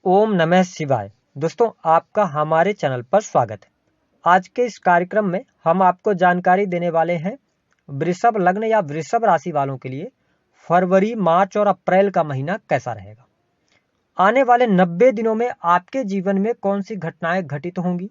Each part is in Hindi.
ओम नमः शिवाय। दोस्तों, आपका हमारे चैनल पर स्वागत है। आज के इस कार्यक्रम में हम आपको जानकारी देने वाले हैं वृषभ लग्न या वृषभ राशि वालों के लिए फरवरी, मार्च और अप्रैल का महीना कैसा रहेगा। आने वाले 90 दिनों में आपके जीवन में कौन सी घटनाएं घटित होंगी,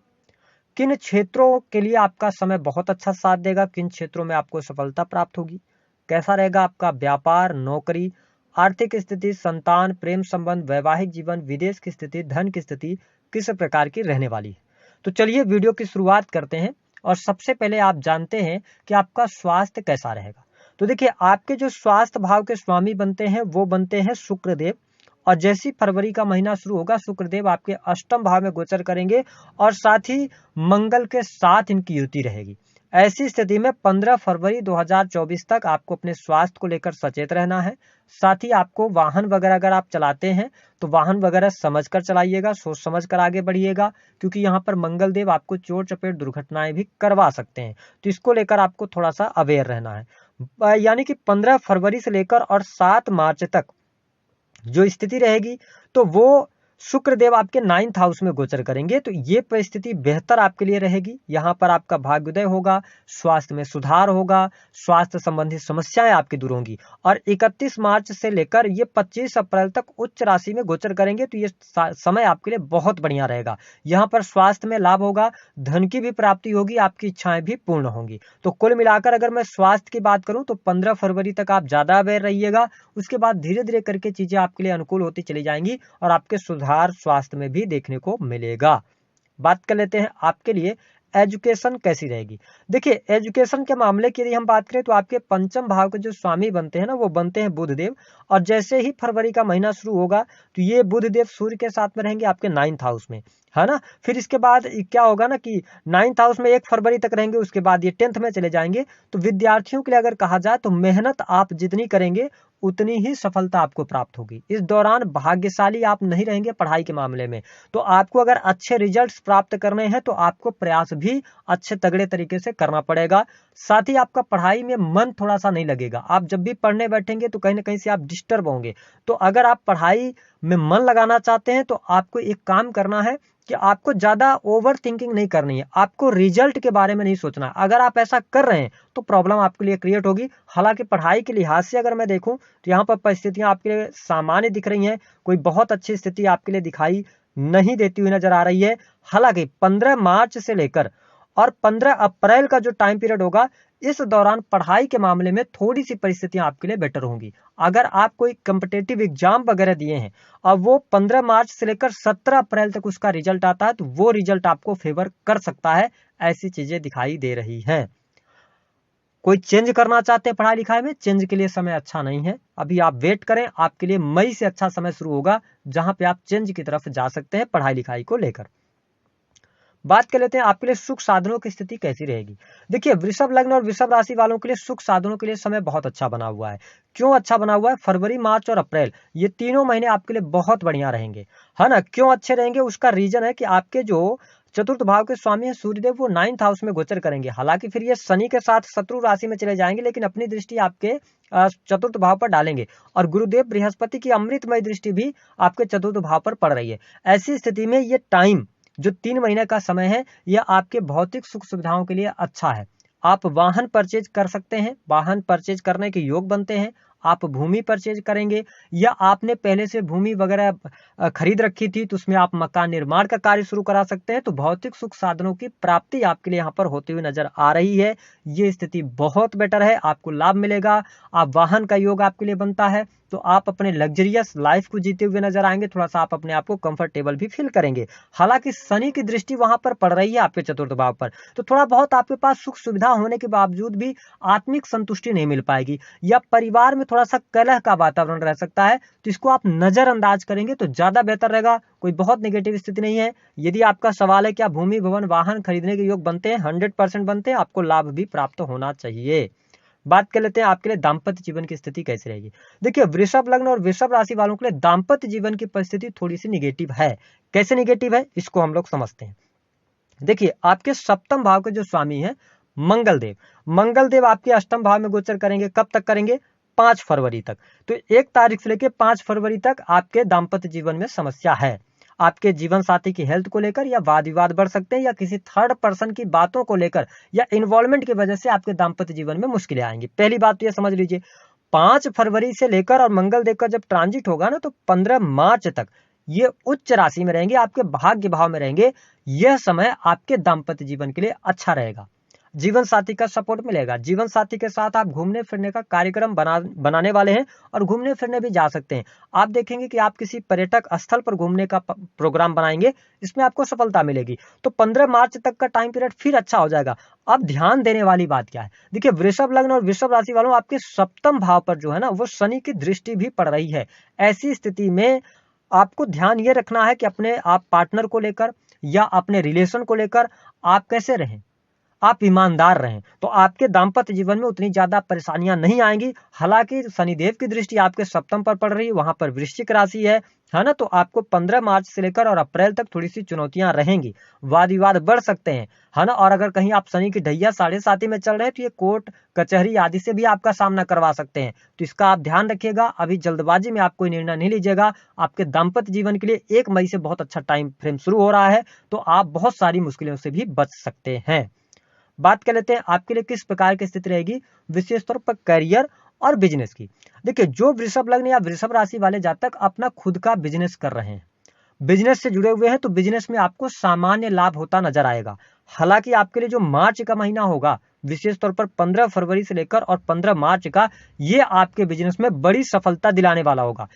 किन क्षेत्रों के लिए आपका समय बहुत अच्छा साथ देगा, किन क्षेत्रों में आपको सफलता प्राप्त होगी, कैसा रहेगा आपका व्यापार, नौकरी, आर्थिक स्थिति, संतान, प्रेम संबंध, वैवाहिक जीवन, विदेश की स्थिति, धन की स्थिति किस प्रकार की रहने वाली है। तो चलिए वीडियो की शुरुआत करते हैं। और सबसे पहले आप जानते हैं कि आपका स्वास्थ्य कैसा रहेगा। तो देखिए, आपके जो स्वास्थ्य भाव के स्वामी बनते हैं वो बनते हैं शुक्रदेव। और जैसी फरवरी का महीना शुरू होगा, शुक्रदेव आपके अष्टम भाव में गोचर करेंगे और साथ ही मंगल के साथ इनकी युति रहेगी। ऐसी स्थिति में 15 फरवरी 2024 तक आपको अपने स्वास्थ्य को लेकर सचेत रहना है। साथ ही आपको वाहन वगैरह अगर आप चलाते हैं तो वाहन वगैरह समझ कर चलाइएगा, सोच समझ कर आगे बढ़िएगा, क्योंकि यहाँ पर मंगल देव आपको चोट चपेट दुर्घटनाएं भी करवा सकते हैं। तो इसको लेकर आपको थोड़ा सा अवेयर रहना है। यानी कि 15 फरवरी से लेकर और 7 मार्च तक जो स्थिति रहेगी तो वो शुक्रदेव आपके 9th हाउस में गोचर करेंगे। तो ये परिस्थिति बेहतर आपके लिए रहेगी। यहाँ पर आपका भाग्योदय होगा, स्वास्थ्य में सुधार होगा, स्वास्थ्य संबंधी समस्याएं आपकी दूर होंगी। और 31 मार्च से लेकर ये 25 अप्रैल तक उच्च राशि में गोचर करेंगे। तो ये समय आपके लिए बहुत बढ़िया रहेगा। यहाँ पर स्वास्थ्य में लाभ होगा, धन की भी प्राप्ति होगी, आपकी इच्छाएं भी पूर्ण होंगी। तो कुल मिलाकर अगर मैं स्वास्थ्य की बात करूं तो 15 फरवरी तक आप ज्यादा अवेयर रहिएगा। उसके बाद धीरे धीरे करके चीजें आपके लिए अनुकूल होती चली जाएंगी और आपके सुधार स्वास्थ्य में भी देखने को मिलेगा। बात कर लेते हैं आपके लिए एजुकेशन कैसी रहेगी। देखिए, एजुकेशन के मामले की यदि हम बात करें तो आपके पंचम भाव के जो स्वामी बनते हैं ना, वो बनते हैं बुधदेव। और जैसे ही फरवरी का महीना शुरू होगा तो ये बुधदेव सूर्य के साथ में रहेंगे आपके 9th हाउस में, है ना। फिर इसके बाद क्या होगा ना कि 9th हाउस में 1 फरवरी तक रहेंगे, उसके बाद ये 10th में चले जाएंगे। तो विद्यार्थियों के लिए अगर कहा जाए तो मेहनत आप जितनी करेंगे उतनी ही सफलता आपको प्राप्त होगी। इस दौरान भाग्यशाली आप नहीं रहेंगे पढ़ाई के मामले में। तो आपको अगर अच्छे रिजल्ट्स प्राप्त करने हैं तो आपको प्रयास भी अच्छे तगड़े तरीके से करना पड़ेगा। साथ ही आपका पढ़ाई में मन थोड़ा सा नहीं लगेगा। आप जब भी पढ़ने बैठेंगे तो कहीं ना कहीं से आप डिस्टर्ब होंगे। तो अगर आप पढ़ाई में मन लगाना चाहते हैं तो आपको एक काम करना है कि आपको ज्यादा ओवर थिंकिंग नहीं करनी है, आपको रिजल्ट के बारे में नहीं सोचना है। अगर आप ऐसा कर रहे हैं तो प्रॉब्लम आपके लिए क्रिएट होगी। हालांकि पढ़ाई के लिहाज से अगर मैं देखूं तो यहाँ पर परिस्थितियां आपके लिए सामान्य दिख रही हैं, कोई बहुत अच्छी स्थिति आपके लिए दिखाई नहीं देती हुई नजर आ रही है। हालांकि 15 मार्च से लेकर और 15 अप्रैल का जो टाइम पीरियड होगा, इस दौरान पढ़ाई के मामले में थोड़ी सी परिस्थितियां आपके लिए बेटर होंगी। अगर आप कोई कॉम्पिटिटिव एग्जाम वगैरह दिए हैं और वो 15 मार्च से लेकर 17 अप्रैल तक उसका रिजल्ट आता है तो वो रिजल्ट आपको फेवर कर सकता है। ऐसी चीजें दिखाई दे रही हैं। कोई चेंज करना चाहते हैं पढ़ाई लिखाई में, चेंज के लिए समय अच्छा नहीं है। अभी आप वेट करें, आपके लिए मई से अच्छा समय शुरू होगा जहां पे आप चेंज की तरफ जा सकते हैं पढ़ाई लिखाई को लेकर। बात कर लेते हैं आपके लिए सुख साधनों की स्थिति कैसी रहेगी। देखिए, वृषभ लग्न और वृषभ राशि वालों के लिए सुख साधनों के लिए समय बहुत अच्छा बना हुआ है। क्यों अच्छा बना हुआ है? फरवरी, मार्च और अप्रैल ये तीनों महीने आपके लिए बहुत बढ़िया रहेंगे, है ना। क्यों अच्छे रहेंगे? उसका रीजन है कि आपके जो चतुर्थ भाव के स्वामी है सूर्यदेव, वो 9th हाउस में गोचर करेंगे। हालांकि फिर ये शनि के साथ शत्रु राशि में चले जाएंगे, लेकिन अपनी दृष्टि आपके चतुर्थ भाव पर डालेंगे। और गुरुदेव बृहस्पति की अमृतमय दृष्टि भी आपके चतुर्थ भाव पर पड़ रही है। ऐसी स्थिति में ये टाइम जो 3 महीने का समय है, यह आपके भौतिक सुख सुविधाओं के लिए अच्छा है। आप वाहन परचेज कर सकते हैं, वाहन परचेज करने के योग बनते हैं। आप भूमि परचेज करेंगे या आपने पहले से भूमि वगैरह खरीद रखी थी तो उसमें आप मकान निर्माण का कार्य शुरू करा सकते हैं। तो भौतिक सुख साधनों की प्राप्ति आपके लिए यहाँ पर होती हुई नजर आ रही है। ये स्थिति बहुत बेटर है, आपको लाभ मिलेगा। आप वाहन का योग आपके लिए बनता है तो आप अपने लग्जरियस लाइफ को जीते हुए नजर आएंगे। थोड़ा सा आप अपने आप को कंफर्टेबल भी फील करेंगे। हालांकि शनि की दृष्टि वहां पर पड़ रही है आपके चतुर्थ भाव पर, तो थोड़ा बहुत आपके पास सुख सुविधा होने के बावजूद भी आत्मिक संतुष्टि नहीं मिल पाएगी या परिवार में थोड़ा सा कलह का वातावरण रह सकता है। तो इसको आप नजरअंदाज करेंगे तो ज्यादा बेहतर रहेगा। कोई बहुत नेगेटिव स्थिति नहीं है। यदि आपका सवाल है क्या भूमि भवन वाहन खरीदने के योग बनते हैं, 100% बनते हैं। आपको लाभ भी प्राप्त होना चाहिए। बात कर लेते हैं आपके लिए दाम्पत्य जीवन की स्थिति कैसी रहेगी। देखिए, वृषभ लग्न और वृषभ राशि वालों के लिए दाम्पत्य जीवन की परिस्थिति थोड़ी सी निगेटिव है। कैसे निगेटिव है इसको हम लोग समझते हैं। देखिए, आपके सप्तम भाव के जो स्वामी हैं मंगल देव आपके अष्टम भाव में गोचर करेंगे। कब तक करेंगे? 5 फरवरी तक। तो 1 तारीख से लेकर 5 फरवरी तक आपके दाम्पत्य जीवन में समस्या है। आपके जीवन साथी की हेल्थ को लेकर या वाद विवाद बढ़ सकते हैं, या किसी थर्ड पर्सन की बातों को लेकर या इन्वॉल्वमेंट की वजह से आपके दाम्पत्य जीवन में मुश्किलें आएंगी। पहली बात तो ये समझ लीजिए, 5 फरवरी से लेकर और मंगल देव का जब ट्रांजिट होगा ना, तो 15 मार्च तक ये उच्च राशि में रहेंगे, आपके भाग्य भाव में रहेंगे। यह समय आपके दाम्पत्य जीवन के लिए अच्छा रहेगा, जीवन साथी का सपोर्ट मिलेगा। जीवन साथी के साथ आप घूमने फिरने का कार्यक्रम बनाने वाले हैं और घूमने फिरने भी जा सकते हैं। आप देखेंगे कि आप किसी पर्यटक स्थल पर घूमने का प्रोग्राम बनाएंगे, इसमें आपको सफलता मिलेगी। तो 15 मार्च तक का टाइम पीरियड फिर अच्छा हो जाएगा। अब ध्यान देने वाली बात क्या है, देखिए वृषभ लग्न और वृषभ राशि वालों, आपके सप्तम भाव पर जो है ना, वो शनि की दृष्टि भी पड़ रही है। ऐसी स्थिति में आपको ध्यान ये रखना है कि अपने आप पार्टनर को लेकर या अपने रिलेशन को लेकर आप कैसे रहें, आप ईमानदार रहें, तो आपके दाम्पत्य जीवन में उतनी ज्यादा परेशानियां नहीं आएंगी। हालांकि शनिदेव की दृष्टि आपके सप्तम पर पड़ रही है, वहां पर वृश्चिक राशि है ना, तो आपको 15 मार्च से लेकर और अप्रैल तक थोड़ी सी चुनौतियां रहेंगी, वाद विवाद बढ़ सकते हैं, है ना। और अगर कहीं आप शनि की ढैया 7.5 में चल रहे हैं तो ये कोर्ट कचहरी आदि से भी आपका सामना करवा सकते हैं, तो इसका आप ध्यान रखिएगा। अभी जल्दबाजी में आप कोई निर्णय नहीं लीजिएगा। आपके दाम्पत्य जीवन के लिए 1 मई से बहुत अच्छा टाइम फ्रेम शुरू हो रहा है, तो आप बहुत सारी मुश्किलों से भी बच सकते हैं। बात कर लेते हैं आपके लिए किस प्रकार की स्थिति रहेगी विशेष तौर पर करियर और बिजनेस की। देखिए, जो वृषभ लग्न या वृषभ राशि वाले जातक अपना खुद का बिजनेस कर रहे हैं, बिजनेस से जुड़े हुए हैं, तो बिजनेस में आपको सामान्य लाभ होता नजर आएगा। हालांकि आपके लिए जो मार्च का महीना होगा, विशेष तौर पर 15 फरवरी से लेकर और 15 मार्च का, ये आपके बिजनेस में बड़ी सफलता दिलाने वाला होगा।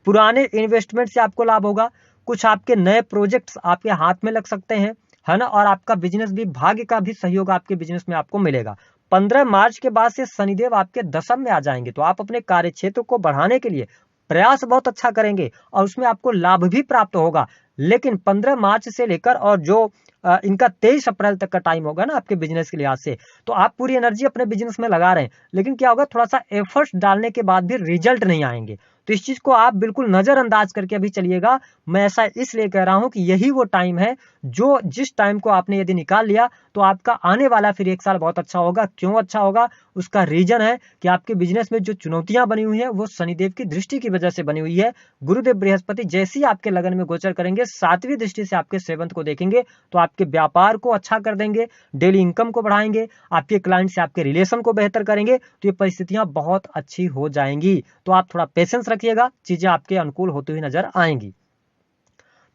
पुराने इन्वेस्टमेंट से आपको लाभ होगा, कुछ आपके नए प्रोजेक्ट्स आपके हाथ में लग सकते हैं, है ना, और आपका बिजनेस भी, भाग्य का भी सहयोग आपके बिजनेस में आपको मिलेगा। 15 मार्च के बाद से शनिदेव आपके दशम में आ जाएंगे, तो आप अपने कार्य क्षेत्र को बढ़ाने के लिए प्रयास बहुत अच्छा करेंगे और उसमें आपको लाभ भी प्राप्त होगा। लेकिन 15 मार्च से लेकर और जो इनका 23 अप्रैल तक का टाइम होगा ना आपके बिजनेस के लिहाज से, तो आप पूरी एनर्जी अपने बिजनेस में लगा रहे हैं, लेकिन क्या होगा, थोड़ा सा एफर्ट्स डालने के बाद भी रिजल्ट नहीं आएंगे। तो इस चीज को आप बिल्कुल नजरअंदाज करके अभी चलिएगा। मैं ऐसा इसलिए कह रहा हूं कि यही वो टाइम है जो जिस टाइम को आपने यदि निकाल लिया तो आपका आने वाला फिर 1 साल बहुत अच्छा होगा। क्यों अच्छा होगा, उसका रीजन है कि आपके बिजनेस में जो चुनौतियां बनी हुई है वो शनिदेव की दृष्टि की वजह से बनी हुई है। गुरुदेव बृहस्पति जैसे ही आपके लगन में गोचर करेंगे, 7वीं दृष्टि से आपके 7th को देखेंगे, तो आपके व्यापार को अच्छा कर देंगे, डेली इनकम को बढ़ाएंगे, आपके क्लाइंट से आपके रिलेशन को बेहतर करेंगे, तो ये परिस्थितियां बहुत अच्छी हो जाएंगी। तो आप थोड़ा पेशेंस रखिएगा, चीजें आपके अनुकूल होती हुई नजर आएंगी।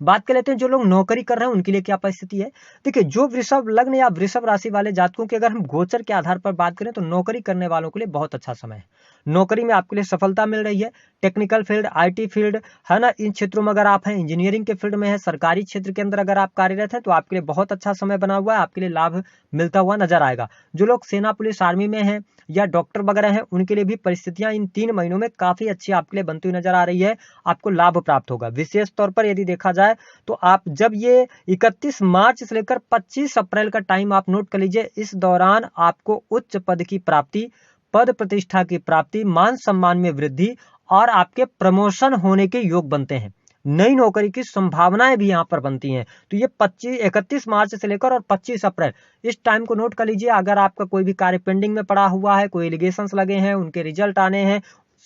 बात कर लेते हैं जो लोग नौकरी कर रहे हैं उनके लिए क्या परिस्थिति है। देखिए, जो वृषभ लग्न या वृषभ राशि वाले जातकों की अगर हम गोचर के आधार पर बात करें तो नौकरी करने वालों के लिए बहुत अच्छा समय है। नौकरी में आपके लिए सफलता मिल रही है। टेक्निकल फील्ड, आईटी फील्ड, है ना, इन क्षेत्रों में अगर आप हैं, इंजीनियरिंग के फील्ड में है, सरकारी क्षेत्र के अंदर अगर आप कार्यरत हैं, तो आपके लिए बहुत अच्छा समय बना हुआ है, आपके लिए लाभ मिलता हुआ नजर आएगा। जो लोग सेना, पुलिस, आर्मी में हैं या डॉक्टर वगैरह हैं, उनके लिए भी परिस्थितियां इन 3 महीनों में काफी अच्छी आपके लिए बनती हुई नजर आ रही है। आपको लाभ प्राप्त होगा। विशेष तौर पर यदि देखा जाए तो आप जब ये 31 मार्च से लेकर 25 अप्रैल का टाइम आप नोट कर लीजिए, इस दौरान आपको उच्च पद की प्राप्ति, पद प्रतिष्ठा की प्राप्ति, मान सम्मान में वृद्धि और आपके प्रमोशन होने के योग बनते हैं। नई नौकरी की संभावनाएं भी यहां पर बनती हैं। तो ये 31 मार्च से लेकर और 25 अप्रैल, इस टाइम को नोट कर लीजिए। अगर आपका कोई भी कार्य पेंडिंग में पड़ा हुआ है, कोई एलिगेशंस लगे हैं, उनके रिजल्ट आने हैं,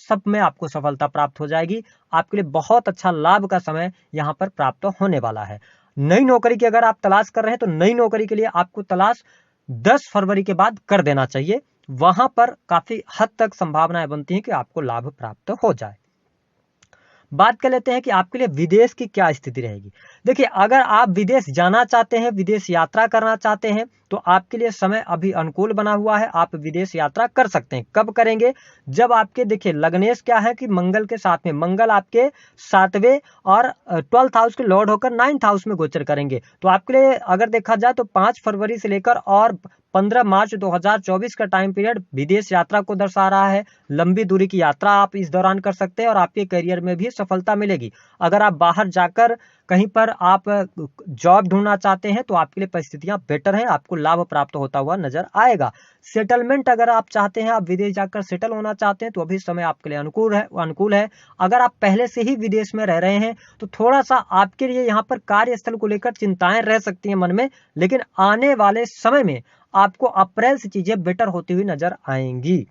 सब में आपको सफलता प्राप्त हो जाएगी। आपके लिए बहुत अच्छा लाभ का समय यहां पर प्राप्त होने वाला है। नई नौकरी की अगर आप तलाश कर रहे हैं तो नई नौकरी के लिए आपको तलाश 10 फरवरी के बाद कर देना चाहिए। वहां पर काफी हद तक संभावनाएं बनती हैं कि आपको लाभ प्राप्त हो जाए। बात कर लेते हैं कि आपके लिए विदेश की क्या स्थिति रहेगी। देखिए, अगर आप विदेश जाना चाहते हैं, विदेश यात्रा करना चाहते हैं, तो आपके लिए समय अभी अनुकूल बना हुआ है। आप विदेश यात्रा कर सकते हैं। कब करेंगे, जब आपके, देखिए लग्नेश क्या है कि मंगल के साथ में, मंगल आपके 7वें और 12th हाउस के लॉर्ड होकर 9th हाउस में गोचर करेंगे। तो आपके लिए अगर देखा जाए तो 5 फरवरी से लेकर और 15 मार्च 2024 का टाइम पीरियड विदेश यात्रा को दर्शा रहा है। लंबी दूरी की यात्रा आप इस दौरान कर सकते हैं और आपके करियर में भी सफलता मिलेगी। अगर आप बाहर जाकर कहीं पर आप जॉब ढूंढना चाहते हैं तो आपके लिए परिस्थितियां बेटर हैं, आपको लाभ प्राप्त होता हुआ नजर आएगा। सेटलमेंट अगर आप चाहते हैं, आप विदेश जाकर सेटल होना चाहते हैं, तो अभी समय आपके लिए अनुकूल है। अगर आप पहले से ही विदेश में रह रहे हैं तो थोड़ा सा आपके लिए यहाँ पर कार्यस्थल को लेकर चिंताएं रह सकती हैं मन में, लेकिन आने वाले समय में आपको अप्रैल से चीजें बेटर होती हुई नजर आएंगी।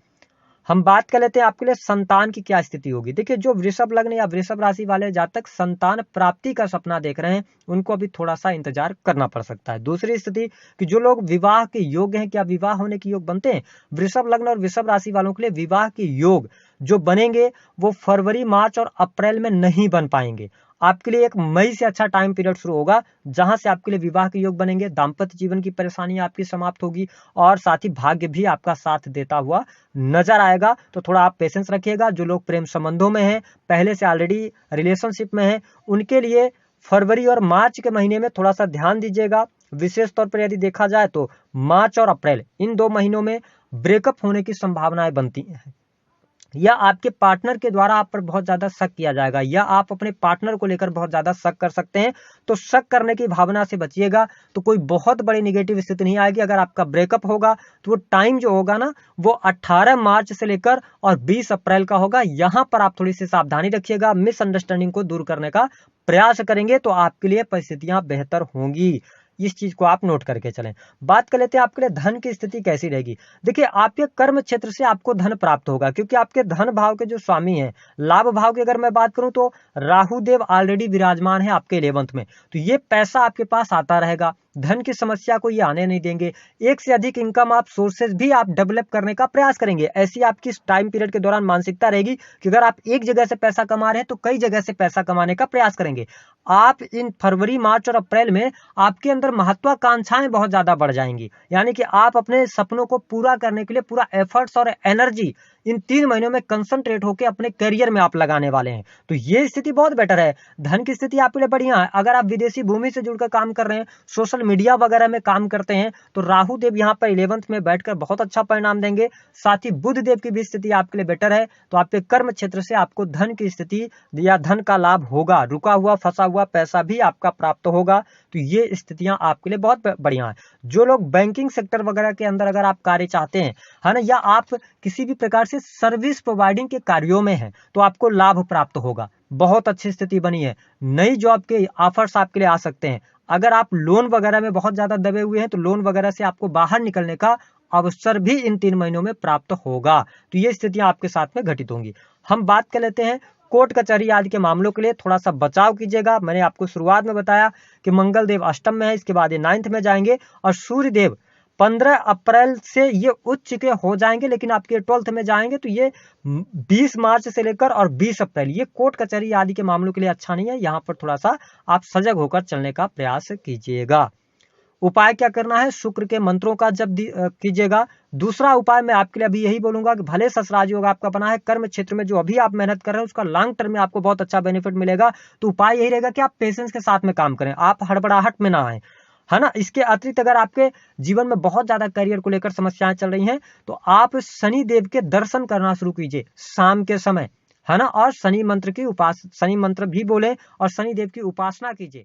हम बात कर लेते हैं आपके लिए संतान की क्या स्थिति होगी। देखिए, जो वृषभ लग्न या वृषभ राशि वाले जातक संतान प्राप्ति का सपना देख रहे हैं, उनको अभी थोड़ा सा इंतजार करना पड़ सकता है। दूसरी स्थिति कि जो लोग विवाह के योग्य हैं, क्या विवाह होने के योग बनते हैं? वृषभ लग्न और वृषभ राशि वालों के लिए विवाह के योग जो बनेंगे वो फरवरी, मार्च और अप्रैल में नहीं बन पाएंगे। आपके लिए 1 मई से अच्छा टाइम पीरियड शुरू होगा, जहां से आपके लिए विवाह के योग बनेंगे, दाम्पत्य जीवन की परेशानी आपकी समाप्त होगी और साथ ही भाग्य भी आपका साथ देता हुआ नजर आएगा। तो थोड़ा आप पेशेंस रखिएगा। जो लोग प्रेम संबंधों में हैं, पहले से ऑलरेडी रिलेशनशिप में हैं, उनके लिए फरवरी और मार्च के महीने में थोड़ा सा ध्यान दीजिएगा। विशेष तौर पर यदि देखा जाए तो मार्च और अप्रैल, इन 2 महीनों में ब्रेकअप होने की संभावनाएं बनती हैं, या आपके पार्टनर के द्वारा आप पर बहुत ज्यादा शक किया जाएगा, या आप अपने पार्टनर को लेकर बहुत ज्यादा शक कर सकते हैं। तो शक करने की भावना से बचिएगा। तो कोई बहुत बड़ी नेगेटिव स्थिति नहीं आएगी। अगर आपका ब्रेकअप होगा तो वो टाइम जो होगा ना, वो 18 मार्च से लेकर और 20 अप्रैल का होगा। यहां पर आप थोड़ी सी सावधानी रखिएगा। मिसअंडरस्टैंडिंग को दूर करने का प्रयास करेंगे तो आपके लिए परिस्थितियां बेहतर होंगी। इस चीज को आप नोट करके चलें। बात कर लेते हैं आपके लिए धन की स्थिति कैसी रहेगी। देखिए, आपके कर्म क्षेत्र से आपको धन प्राप्त होगा, क्योंकि आपके धन भाव के जो स्वामी हैं, लाभ भाव की अगर मैं बात करूं तो राहु देव ऑलरेडी विराजमान है आपके 11th में। तो ये पैसा आपके पास आता रहेगा। धन की समस्या को ये आने नहीं देंगे। एक से अधिक इनकम आप सोर्सेज भी आप डेवलप करने का प्रयास करेंगे। ऐसी आपकी इस टाइम पीरियड के दौरान मानसिकता रहेगी कि अगर आप एक जगह से पैसा कमा रहे हैं तो कई जगह से पैसा कमाने का प्रयास करेंगे। आप इन फरवरी, मार्च और अप्रैल में आपके अंदर महत्वाकांक्षाएं बहुत ज्यादा बढ़ जाएंगी, यानी कि आप अपने सपनों को पूरा करने के लिए पूरा एफर्ट्स और एनर्जी इन 3 महीनों में कंसंट्रेट होकर अपने करियर में आप लगाने वाले हैं। तो ये स्थिति बहुत बेटर है। धन की स्थिति आपके लिए बढ़िया है। अगर आप विदेशी भूमि से जुड़कर काम कर रहे हैं, सोशल मीडिया वगैरह में काम करते हैं, तो राहु देव यहाँ पर 11th में बैठकर बहुत अच्छा परिणाम देंगे। साथ ही बुध देव की भी स्थिति आपके लिए बेटर है। तो आपके कर्म क्षेत्र से आपको धन की स्थिति या धन का लाभ होगा। रुका हुआ फंसा हुआ पैसा भी आपका प्राप्त होगा। तो ये स्थितियां आपके लिए बहुत बढ़िया है। जो लोग बैंकिंग सेक्टर वगैरह के अंदर अगर आप कार्य चाहते हैं, है ना, या आप किसी भी प्रकार से सर्विस प्रोवाइडिंग के कार्यों में हैं, तो आपको लाभ प्राप्त होगा। बहुत अच्छी स्थिति बनी है। नई जॉब के ऑफर्स आपके लिए आ सकते हैं। अगर आप लोन वगैरह में बहुत ज्यादा दबे हुए हैं तो लोन वगैरह से आपको बाहर निकलने का अवसर भी इन 3 महीनों में प्राप्त होगा। तो ये स्थितियां आपके साथ में घटित होंगी। हम बात कर लेते हैं कोर्ट कचहरी आदि के मामलों के लिए थोड़ा सा बचाव कीजिएगा। मैंने आपको शुरुआत में बताया कि मंगल देव अष्टम में है, इसके बाद ये 9th में जाएंगे और सूर्य देव 15 अप्रैल से ये उच्च के हो जाएंगे, लेकिन आपके 12th में जाएंगे। तो ये 20 मार्च से लेकर और 20 अप्रैल ये कोर्ट कचहरी आदि के मामलों के लिए अच्छा नहीं है। यहाँ पर थोड़ा सा आप सजग होकर चलने का प्रयास कीजिएगा। उपाय क्या करना है? शुक्र के मंत्रों का जप कीजिएगा। दूसरा उपाय मैं आपके लिए अभी यही बोलूंगा कि भले ससराज योग आपका बना है, कर्म क्षेत्र में जो अभी आप मेहनत कर रहे हैं उसका लॉन्ग टर्म में आपको बहुत अच्छा बेनिफिट मिलेगा। तो उपाय यही रहेगा कि आप पेशेंस के साथ में काम करें, आप हड़बड़ाहट में ना आए, है ना। इसके अतिरिक्त अगर आपके जीवन में बहुत ज्यादा करियर को लेकर समस्याएं चल रही हैं तो आप शनि देव के दर्शन करना शुरू कीजिए शाम के समय, है ना, और शनि मंत्र भी बोले और शनि देव की उपासना कीजिए।